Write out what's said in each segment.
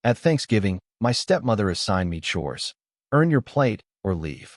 At Thanksgiving, my stepmother assigned me chores. Earn your plate or leave.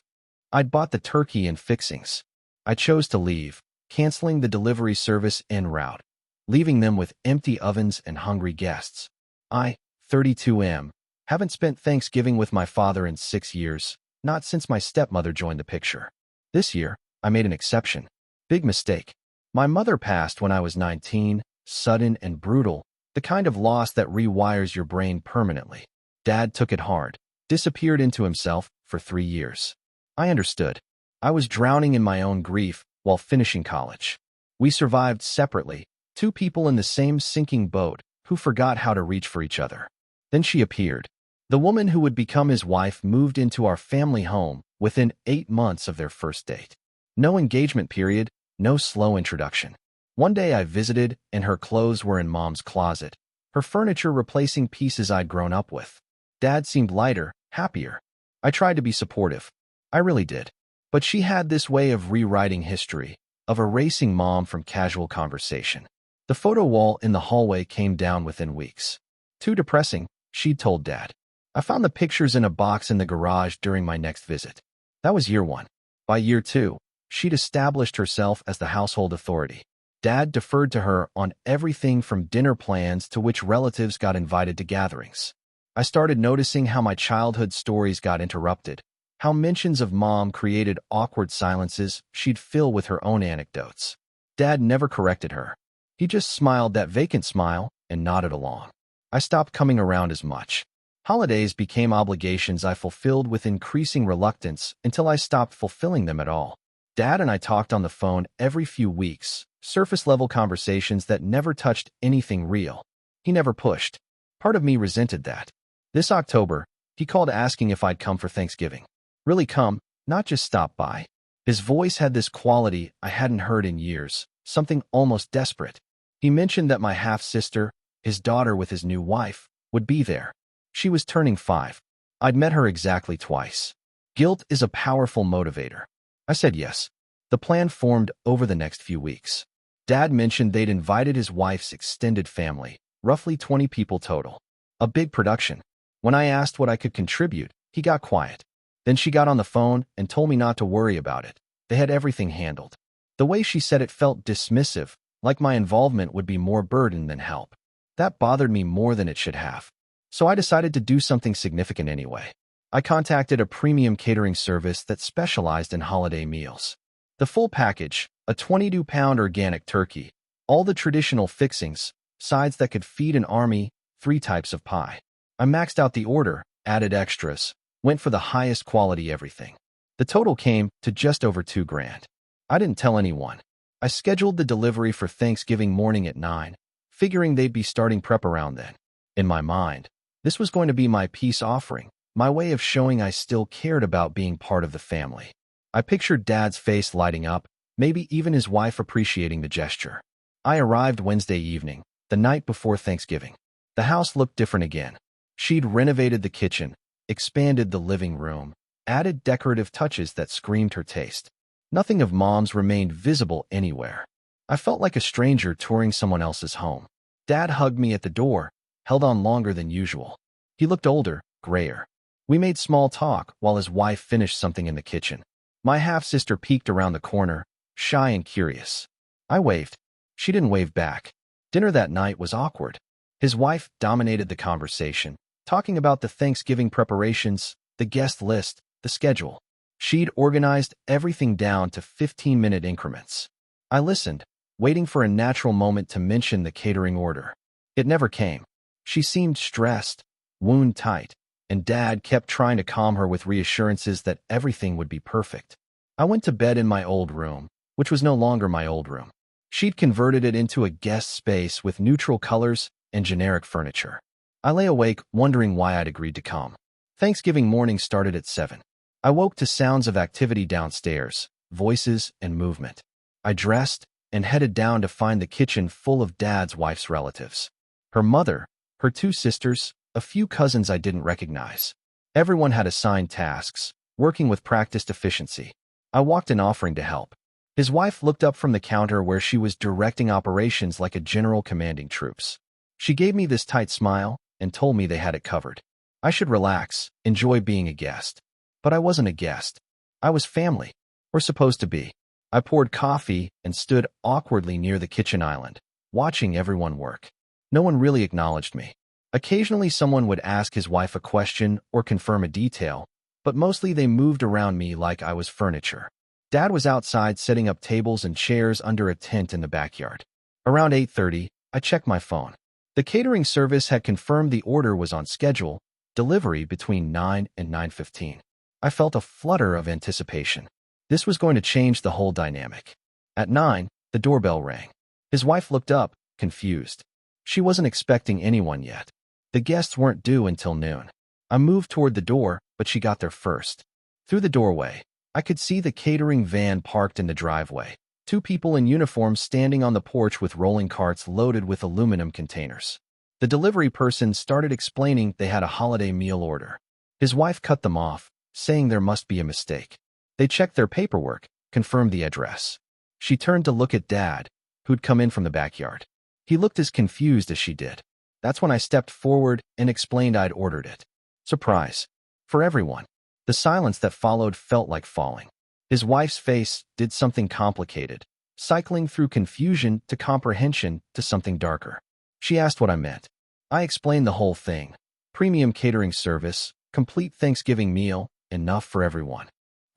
I'd bought the turkey and fixings. I chose to leave, canceling the delivery service en route, leaving them with empty ovens and hungry guests. I, 32M, haven't spent Thanksgiving with my father in 6 years, not since my stepmother joined the picture. This year, I made an exception. Big mistake. My mother passed when I was 19, sudden and brutal, the kind of loss that rewires your brain permanently. Dad took it hard, disappeared into himself for 3 years. I understood. I was drowning in my own grief while finishing college. We survived separately, two people in the same sinking boat who forgot how to reach for each other. Then she appeared. The woman who would become his wife moved into our family home within 8 months of their first date. No engagement period, no slow introduction. One day I visited, and her clothes were in Mom's closet, her furniture replacing pieces I'd grown up with. Dad seemed lighter, happier. I tried to be supportive. I really did. But she had this way of rewriting history, of erasing Mom from casual conversation. The photo wall in the hallway came down within weeks. Too depressing, she'd told Dad. I found the pictures in a box in the garage during my next visit. That was year 1. By year 2, she'd established herself as the household authority. Dad deferred to her on everything from dinner plans to which relatives got invited to gatherings. I started noticing how my childhood stories got interrupted, how mentions of Mom created awkward silences she'd fill with her own anecdotes. Dad never corrected her. He just smiled that vacant smile and nodded along. I stopped coming around as much. Holidays became obligations I fulfilled with increasing reluctance until I stopped fulfilling them at all. Dad and I talked on the phone every few weeks, surface-level conversations that never touched anything real. He never pushed. Part of me resented that. This October, he called asking if I'd come for Thanksgiving. Really come, not just stop by. His voice had this quality I hadn't heard in years, something almost desperate. He mentioned that my half-sister, his daughter with his new wife, would be there. She was turning 5. I'd met her exactly twice. Guilt is a powerful motivator. I said yes. The plan formed over the next few weeks. Dad mentioned they'd invited his wife's extended family, roughly 20 people total. A big production. When I asked what I could contribute, he got quiet. Then she got on the phone and told me not to worry about it. They had everything handled. The way she said it felt dismissive, like my involvement would be more burden than help. That bothered me more than it should have. So I decided to do something significant anyway. I contacted a premium catering service that specialized in holiday meals. The full package, a 22-pound organic turkey, all the traditional fixings, sides that could feed an army, 3 types of pie. I maxed out the order, added extras, went for the highest quality everything. The total came to just over $2,000. I didn't tell anyone. I scheduled the delivery for Thanksgiving morning at 9, figuring they'd be starting prep around then. In my mind, this was going to be my peace offering, my way of showing I still cared about being part of the family. I pictured Dad's face lighting up, maybe even his wife appreciating the gesture. I arrived Wednesday evening, the night before Thanksgiving. The house looked different again. She'd renovated the kitchen, expanded the living room, added decorative touches that screamed her taste. Nothing of Mom's remained visible anywhere. I felt like a stranger touring someone else's home. Dad hugged me at the door, held on longer than usual. He looked older, grayer. We made small talk while his wife finished something in the kitchen. My half-sister peeked around the corner, shy and curious. I waved. She didn't wave back. Dinner that night was awkward. His wife dominated the conversation, talking about the Thanksgiving preparations, the guest list, the schedule. She'd organized everything down to 15-minute increments. I listened, waiting for a natural moment to mention the catering order. It never came. She seemed stressed, wound tight, and Dad kept trying to calm her with reassurances that everything would be perfect. I went to bed in my old room, which was no longer my old room. She'd converted it into a guest space with neutral colors and generic furniture. I lay awake wondering why I'd agreed to come. Thanksgiving morning started at 7. I woke to sounds of activity downstairs, voices and movement. I dressed and headed down to find the kitchen full of Dad's wife's relatives. Her mother, her 2 sisters, a few cousins I didn't recognize. Everyone had assigned tasks, working with practiced efficiency. I walked in offering to help. His wife looked up from the counter where she was directing operations like a general commanding troops. She gave me this tight smile, and told me they had it covered. I should relax, enjoy being a guest. But I wasn't a guest. I was family. Or supposed to be. I poured coffee and stood awkwardly near the kitchen island, watching everyone work. No one really acknowledged me. Occasionally someone would ask his wife a question or confirm a detail, but mostly they moved around me like I was furniture. Dad was outside setting up tables and chairs under a tent in the backyard. Around 8:30, I checked my phone. The catering service had confirmed the order was on schedule, delivery between 9 and 9:15. I felt a flutter of anticipation. This was going to change the whole dynamic. At 9, the doorbell rang. His wife looked up, confused. She wasn't expecting anyone yet. The guests weren't due until noon. I moved toward the door, but she got there first. Through the doorway, I could see the catering van parked in the driveway. 2 people in uniform standing on the porch with rolling carts loaded with aluminum containers. The delivery person started explaining they had a holiday meal order. His wife cut them off, saying there must be a mistake. They checked their paperwork, confirmed the address. She turned to look at Dad, who'd come in from the backyard. He looked as confused as she did. That's when I stepped forward and explained I'd ordered it. Surprise. For everyone. The silence that followed felt like falling. His wife's face did something complicated, cycling through confusion to comprehension to something darker. She asked what I meant. I explained the whole thing. Premium catering service, complete Thanksgiving meal, enough for everyone.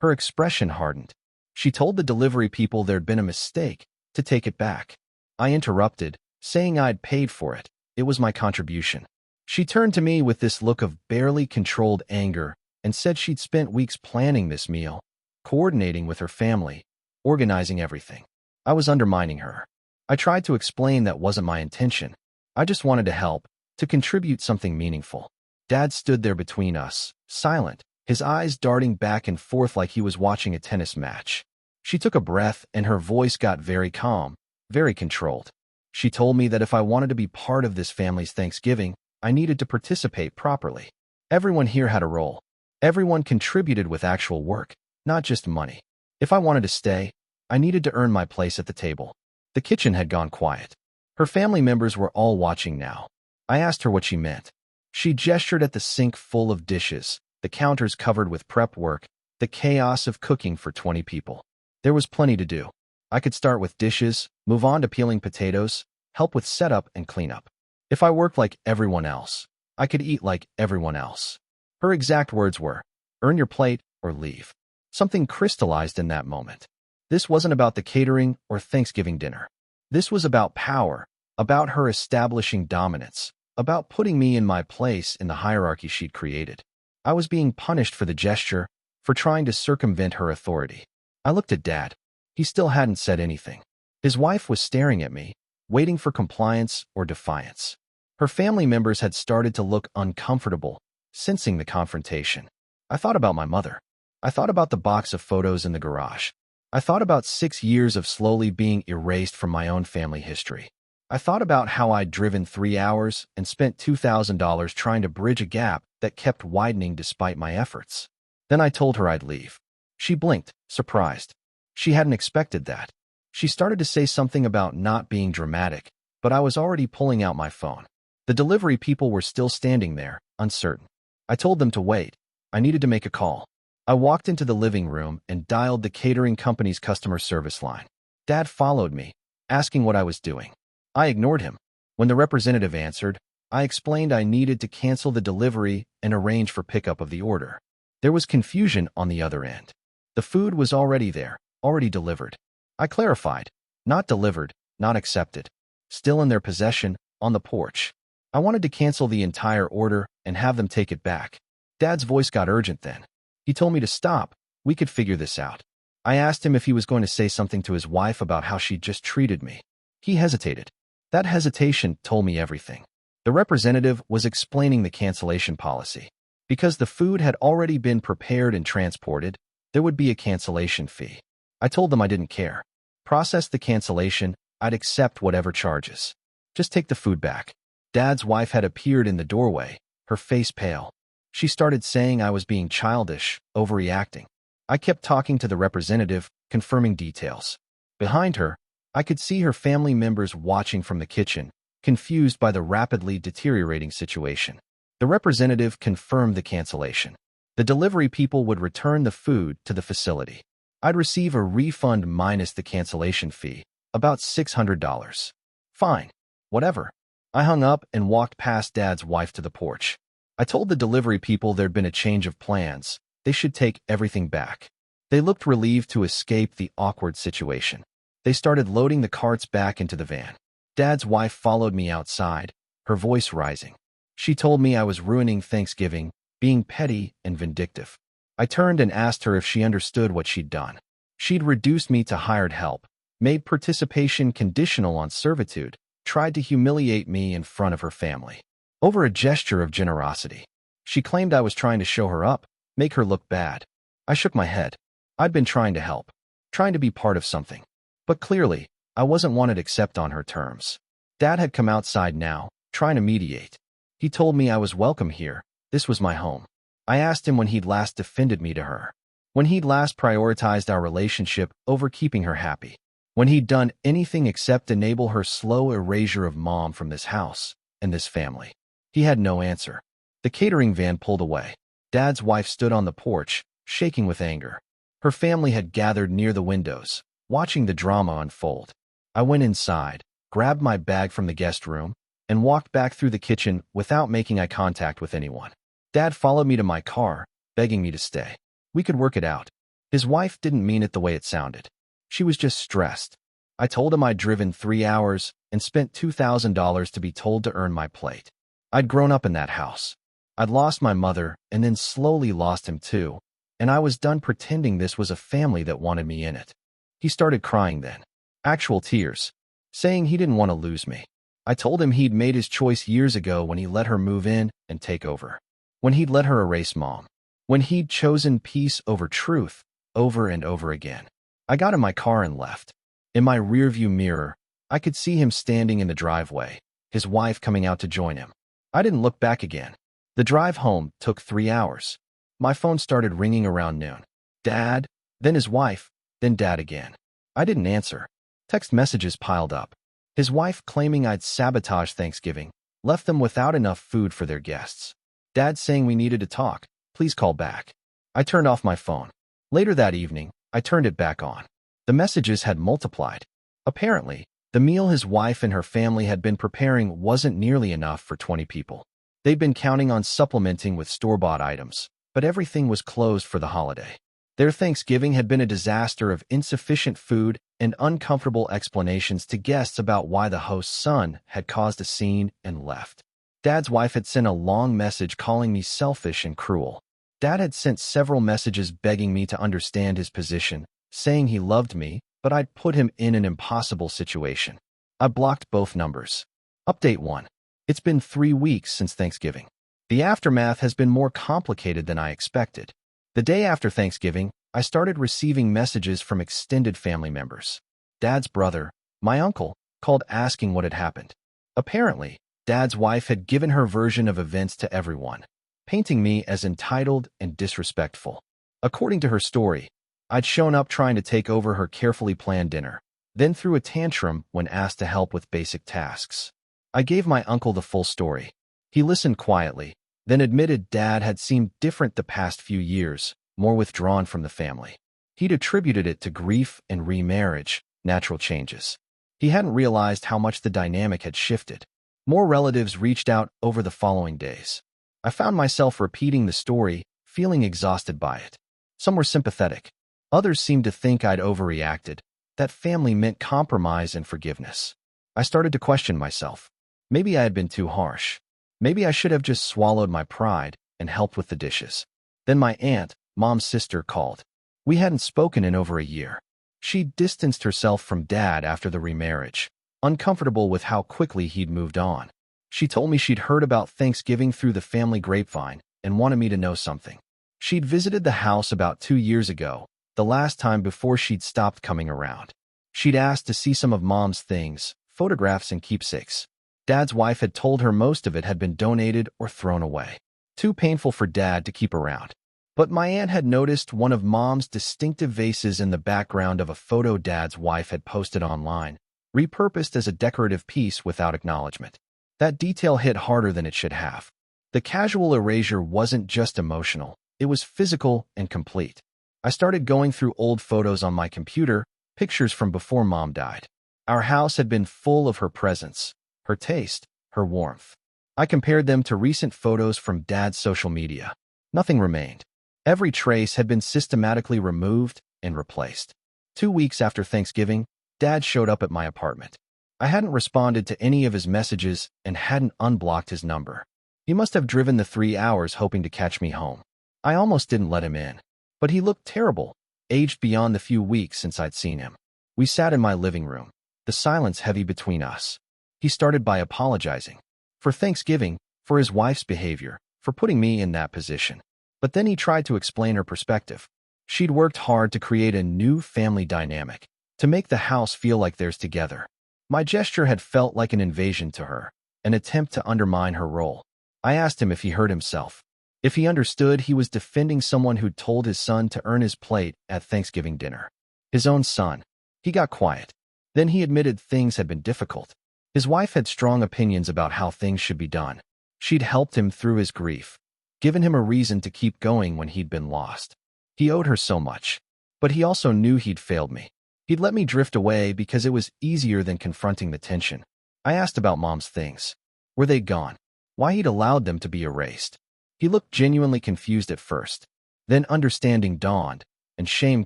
Her expression hardened. She told the delivery people there'd been a mistake, to take it back. I interrupted, saying I'd paid for it. It was my contribution. She turned to me with this look of barely controlled anger and said she'd spent weeks planning this meal, coordinating with her family, organizing everything. I was undermining her. I tried to explain that wasn't my intention. I just wanted to help, to contribute something meaningful. Dad stood there between us, silent, his eyes darting back and forth like he was watching a tennis match. She took a breath and her voice got very calm, very controlled. She told me that if I wanted to be part of this family's Thanksgiving, I needed to participate properly. Everyone here had a role. Everyone contributed with actual work, not just money. If I wanted to stay, I needed to earn my place at the table. The kitchen had gone quiet. Her family members were all watching now. I asked her what she meant. She gestured at the sink full of dishes, the counters covered with prep work, the chaos of cooking for 20 people. There was plenty to do. I could start with dishes, move on to peeling potatoes, help with setup and cleanup. If I worked like everyone else, I could eat like everyone else. Her exact words were, "Earn your plate or leave." Something crystallized in that moment. This wasn't about the catering or Thanksgiving dinner. This was about power, about her establishing dominance, about putting me in my place in the hierarchy she'd created. I was being punished for the gesture, for trying to circumvent her authority. I looked at Dad. He still hadn't said anything. His wife was staring at me, waiting for compliance or defiance. Her family members had started to look uncomfortable, sensing the confrontation. I thought about my mother. I thought about the box of photos in the garage. I thought about 6 years of slowly being erased from my own family history. I thought about how I'd driven 3 hours and spent $2,000 trying to bridge a gap that kept widening despite my efforts. Then I told her I'd leave. She blinked, surprised. She hadn't expected that. She started to say something about not being dramatic, but I was already pulling out my phone. The delivery people were still standing there, uncertain. I told them to wait. I needed to make a call. I walked into the living room and dialed the catering company's customer service line. Dad followed me, asking what I was doing. I ignored him. When the representative answered, I explained I needed to cancel the delivery and arrange for pickup of the order. There was confusion on the other end. The food was already there, already delivered. I clarified, not delivered, not accepted. Still in their possession, on the porch. I wanted to cancel the entire order and have them take it back. Dad's voice got urgent then. He told me to stop. We could figure this out. I asked him if he was going to say something to his wife about how she'd just treated me. He hesitated. That hesitation told me everything. The representative was explaining the cancellation policy. Because the food had already been prepared and transported, there would be a cancellation fee. I told them I didn't care. Process the cancellation, I'd accept whatever charges. Just take the food back. Dad's wife had appeared in the doorway, her face pale. She started saying I was being childish, overreacting. I kept talking to the representative, confirming details. Behind her, I could see her family members watching from the kitchen, confused by the rapidly deteriorating situation. The representative confirmed the cancellation. The delivery people would return the food to the facility. I'd receive a refund minus the cancellation fee, about $600. Fine. Whatever. I hung up and walked past Dad's wife to the porch. I told the delivery people there'd been a change of plans. They should take everything back. They looked relieved to escape the awkward situation. They started loading the carts back into the van. Dad's wife followed me outside, her voice rising. She told me I was ruining Thanksgiving, being petty and vindictive. I turned and asked her if she understood what she'd done. She'd reduced me to hired help, made participation conditional on servitude, tried to humiliate me in front of her family. Over a gesture of generosity. She claimed I was trying to show her up, make her look bad. I shook my head. I'd been trying to help, trying to be part of something. But clearly, I wasn't wanted except on her terms. Dad had come outside now, trying to mediate. He told me I was welcome here. This was my home. I asked him when he'd last defended me to her. When he'd last prioritized our relationship over keeping her happy. When he'd done anything except enable her slow erasure of Mom from this house and this family. He had no answer. The catering van pulled away. Dad's wife stood on the porch, shaking with anger. Her family had gathered near the windows, watching the drama unfold. I went inside, grabbed my bag from the guest room, and walked back through the kitchen without making eye contact with anyone. Dad followed me to my car, begging me to stay. We could work it out. His wife didn't mean it the way it sounded. She was just stressed. I told him I'd driven 3 hours and spent $2,000 to be told to earn my plate. I'd grown up in that house. I'd lost my mother and then slowly lost him too, and I was done pretending this was a family that wanted me in it. He started crying then. Actual tears. Saying he didn't want to lose me. I told him he'd made his choice years ago when he let her move in and take over. When he'd let her erase Mom. When he'd chosen peace over truth, over and over again. I got in my car and left. In my rearview mirror, I could see him standing in the driveway, his wife coming out to join him. I didn't look back again. The drive home took 3 hours. My phone started ringing around noon. Dad, then his wife, then Dad again. I didn't answer. Text messages piled up. His wife claiming I'd sabotaged Thanksgiving, left them without enough food for their guests. Dad saying we needed to talk, please call back. I turned off my phone. Later that evening, I turned it back on. The messages had multiplied. Apparently, the meal his wife and her family had been preparing wasn't nearly enough for 20 people. They'd been counting on supplementing with store-bought items, but everything was closed for the holiday. Their Thanksgiving had been a disaster of insufficient food and uncomfortable explanations to guests about why the host's son had caused a scene and left. Dad's wife had sent a long message calling me selfish and cruel. Dad had sent several messages begging me to understand his position, saying he loved me, but I'd put him in an impossible situation. I blocked both numbers. Update 1. It's been 3 weeks since Thanksgiving. The aftermath has been more complicated than I expected. The day after Thanksgiving, I started receiving messages from extended family members. Dad's brother, my uncle, called asking what had happened. Apparently, Dad's wife had given her version of events to everyone, painting me as entitled and disrespectful. According to her story, I'd shown up trying to take over her carefully planned dinner, then threw a tantrum when asked to help with basic tasks. I gave my uncle the full story. He listened quietly, then admitted Dad had seemed different the past few years, more withdrawn from the family. He'd attributed it to grief and remarriage, natural changes. He hadn't realized how much the dynamic had shifted. More relatives reached out over the following days. I found myself repeating the story, feeling exhausted by it. Some were sympathetic. Others seemed to think I'd overreacted, that family meant compromise and forgiveness. I started to question myself. Maybe I had been too harsh. Maybe I should have just swallowed my pride and helped with the dishes. Then my aunt, Mom's sister, called. We hadn't spoken in over a year. She distanced herself from Dad after the remarriage, uncomfortable with how quickly he'd moved on. She told me she'd heard about Thanksgiving through the family grapevine and wanted me to know something. She'd visited the house about 2 years ago, the last time before she'd stopped coming around. She'd asked to see some of Mom's things, photographs and keepsakes. Dad's wife had told her most of it had been donated or thrown away. Too painful for Dad to keep around. But my aunt had noticed one of Mom's distinctive vases in the background of a photo Dad's wife had posted online, repurposed as a decorative piece without acknowledgement. That detail hit harder than it should have. The casual erasure wasn't just emotional, it was physical and complete. I started going through old photos on my computer, pictures from before Mom died. Our house had been full of her presence, her taste, her warmth. I compared them to recent photos from Dad's social media. Nothing remained. Every trace had been systematically removed and replaced. 2 weeks after Thanksgiving, Dad showed up at my apartment. I hadn't responded to any of his messages and hadn't unblocked his number. He must have driven the 3 hours hoping to catch me home. I almost didn't let him in. But he looked terrible, aged beyond the few weeks since I'd seen him. We sat in my living room, the silence heavy between us. He started by apologizing. For Thanksgiving, for his wife's behavior, for putting me in that position. But then he tried to explain her perspective. She'd worked hard to create a new family dynamic, to make the house feel like theirs together. My gesture had felt like an invasion to her, an attempt to undermine her role. I asked him if he hurt himself. If he understood he was defending someone who'd told his son to earn his plate at Thanksgiving dinner. His own son. He got quiet. Then he admitted things had been difficult. His wife had strong opinions about how things should be done. She'd helped him through his grief, given him a reason to keep going when he'd been lost. He owed her so much. But he also knew he'd failed me. He'd let me drift away because it was easier than confronting the tension. I asked about Mom's things. Were they gone? Why he'd allowed them to be erased. He looked genuinely confused at first. Then understanding dawned, and shame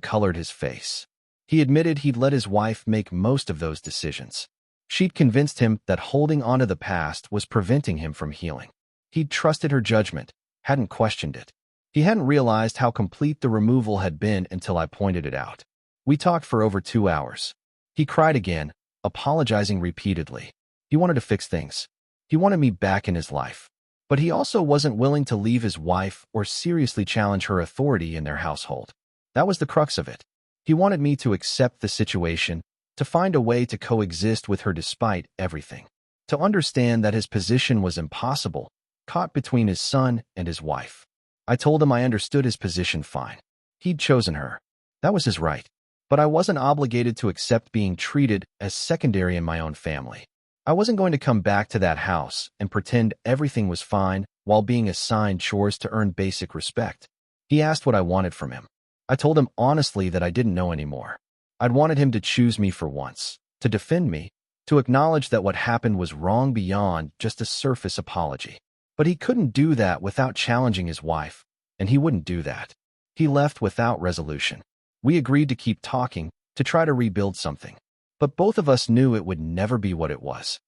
colored his face. He admitted he'd let his wife make most of those decisions. She'd convinced him that holding onto the past was preventing him from healing. He'd trusted her judgment, hadn't questioned it. He hadn't realized how complete the removal had been until I pointed it out. We talked for over 2 hours. He cried again, apologizing repeatedly. He wanted to fix things. He wanted me back in his life. But he also wasn't willing to leave his wife or seriously challenge her authority in their household. That was the crux of it. He wanted me to accept the situation, to find a way to coexist with her despite everything. To understand that his position was impossible, caught between his son and his wife. I told him I understood his position fine. He'd chosen her. That was his right. But I wasn't obligated to accept being treated as secondary in my own family. I wasn't going to come back to that house and pretend everything was fine while being assigned chores to earn basic respect. He asked what I wanted from him. I told him honestly that I didn't know anymore. I'd wanted him to choose me for once, to defend me, to acknowledge that what happened was wrong beyond just a surface apology. But he couldn't do that without challenging his wife, and he wouldn't do that. He left without resolution. We agreed to keep talking, to try to rebuild something. But both of us knew it would never be what it was.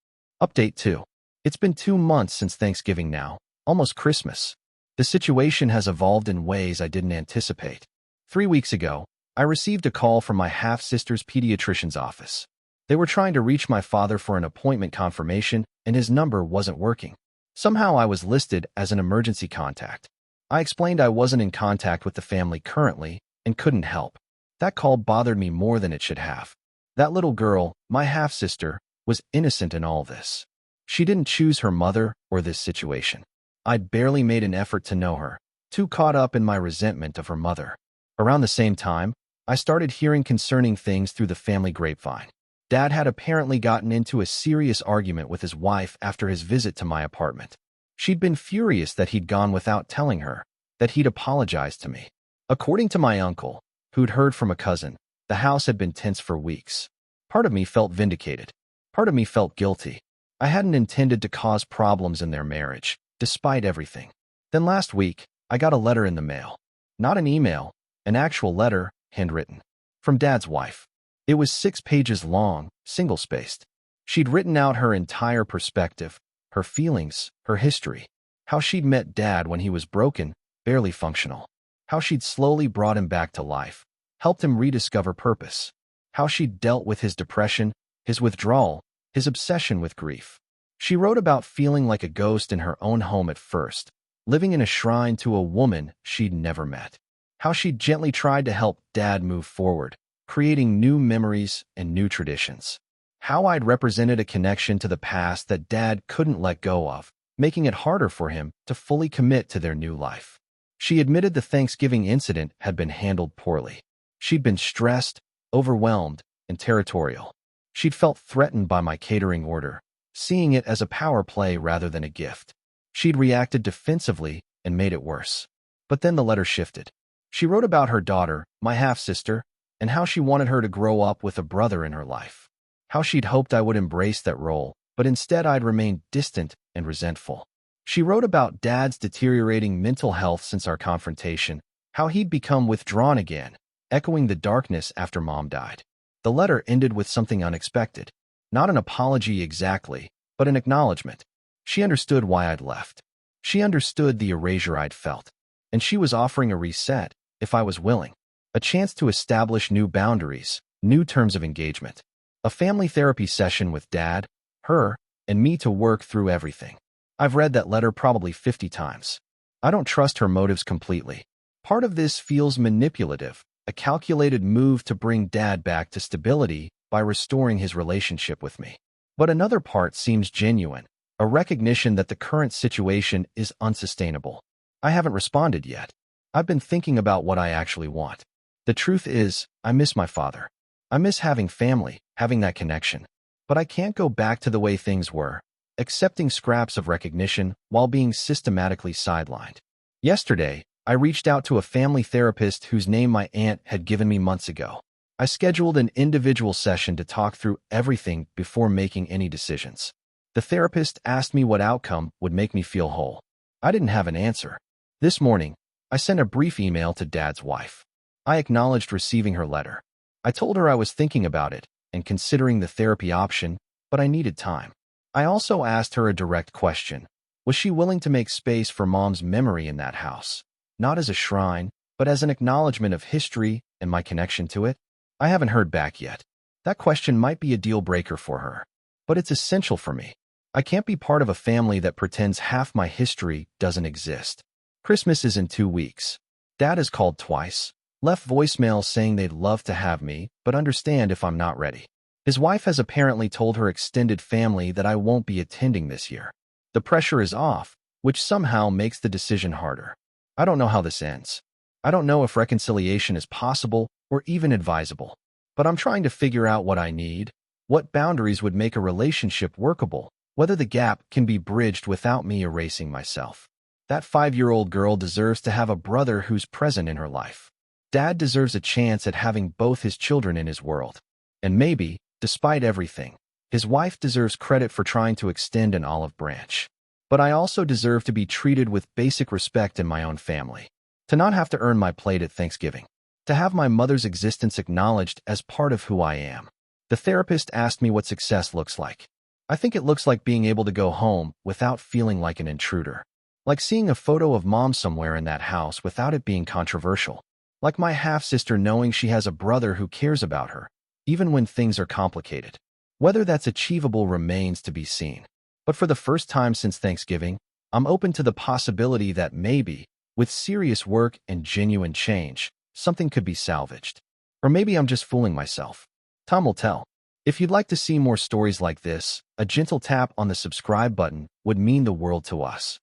Update 2. It's been 2 months since Thanksgiving now, almost Christmas. The situation has evolved in ways I didn't anticipate. 3 weeks ago, I received a call from my half-sister's pediatrician's office. They were trying to reach my father for an appointment confirmation, and his number wasn't working. Somehow I was listed as an emergency contact. I explained I wasn't in contact with the family currently and couldn't help. That call bothered me more than it should have. That little girl, my half-sister, was innocent in all this. She didn't choose her mother or this situation. I'd barely made an effort to know her, too caught up in my resentment of her mother. Around the same time, I started hearing concerning things through the family grapevine. Dad had apparently gotten into a serious argument with his wife after his visit to my apartment. She'd been furious that he'd gone without telling her, that he'd apologized to me. According to my uncle, who'd heard from a cousin, the house had been tense for weeks. Part of me felt vindicated. Part of me felt guilty. I hadn't intended to cause problems in their marriage, despite everything. Then last week, I got a letter in the mail. Not an email, an actual letter, handwritten. From Dad's wife. It was 6 pages long, single-spaced. She'd written out her entire perspective, her feelings, her history. How she'd met Dad when he was broken, barely functional. How she'd slowly brought him back to life, helped him rediscover purpose. How she'd dealt with his depression, his withdrawal, his obsession with grief. She wrote about feeling like a ghost in her own home at first, living in a shrine to a woman she'd never met. How she'd gently tried to help Dad move forward, creating new memories and new traditions. How I'd represented a connection to the past that Dad couldn't let go of, making it harder for him to fully commit to their new life. She admitted the Thanksgiving incident had been handled poorly. She'd been stressed, overwhelmed, and territorial. She'd felt threatened by my catering order, seeing it as a power play rather than a gift. She'd reacted defensively and made it worse. But then the letter shifted. She wrote about her daughter, my half-sister, and how she wanted her to grow up with a brother in her life. How she'd hoped I would embrace that role, but instead I'd remained distant and resentful. She wrote about Dad's deteriorating mental health since our confrontation, how he'd become withdrawn again, echoing the darkness after Mom died. The letter ended with something unexpected. Not an apology exactly, but an acknowledgement. She understood why I'd left. She understood the erasure I'd felt. And she was offering a reset, if I was willing. A chance to establish new boundaries, new terms of engagement. A family therapy session with Dad, her, and me to work through everything. I've read that letter probably 50 times. I don't trust her motives completely. Part of this feels manipulative, a calculated move to bring Dad back to stability by restoring his relationship with me. But another part seems genuine, a recognition that the current situation is unsustainable. I haven't responded yet. I've been thinking about what I actually want. The truth is, I miss my father. I miss having family, having that connection. But I can't go back to the way things were, accepting scraps of recognition while being systematically sidelined. Yesterday, I reached out to a family therapist whose name my aunt had given me months ago. I scheduled an individual session to talk through everything before making any decisions. The therapist asked me what outcome would make me feel whole. I didn't have an answer. This morning, I sent a brief email to Dad's wife. I acknowledged receiving her letter. I told her I was thinking about it and considering the therapy option, but I needed time. I also asked her a direct question. Was she willing to make space for Mom's memory in that house? Not as a shrine, but as an acknowledgement of history and my connection to it? I haven't heard back yet. That question might be a deal breaker for her, but it's essential for me. I can't be part of a family that pretends half my history doesn't exist. Christmas is in 2 weeks. Dad has called twice, left voicemails saying they'd love to have me, but understand if I'm not ready. His wife has apparently told her extended family that I won't be attending this year. The pressure is off, which somehow makes the decision harder. I don't know how this ends. I don't know if reconciliation is possible or even advisable. But I'm trying to figure out what I need, what boundaries would make a relationship workable, whether the gap can be bridged without me erasing myself. That 5-year-old girl deserves to have a brother who's present in her life. Dad deserves a chance at having both his children in his world. And maybe, despite everything, his wife deserves credit for trying to extend an olive branch. But I also deserve to be treated with basic respect in my own family. To not have to earn my plate at Thanksgiving. To have my mother's existence acknowledged as part of who I am. The therapist asked me what success looks like. I think it looks like being able to go home without feeling like an intruder. Like seeing a photo of Mom somewhere in that house without it being controversial. Like my half-sister knowing she has a brother who cares about her, even when things are complicated. Whether that's achievable remains to be seen. But for the first time since Thanksgiving, I'm open to the possibility that maybe, with serious work and genuine change, something could be salvaged. Or maybe I'm just fooling myself. Time will tell. If you'd like to see more stories like this, a gentle tap on the subscribe button would mean the world to us.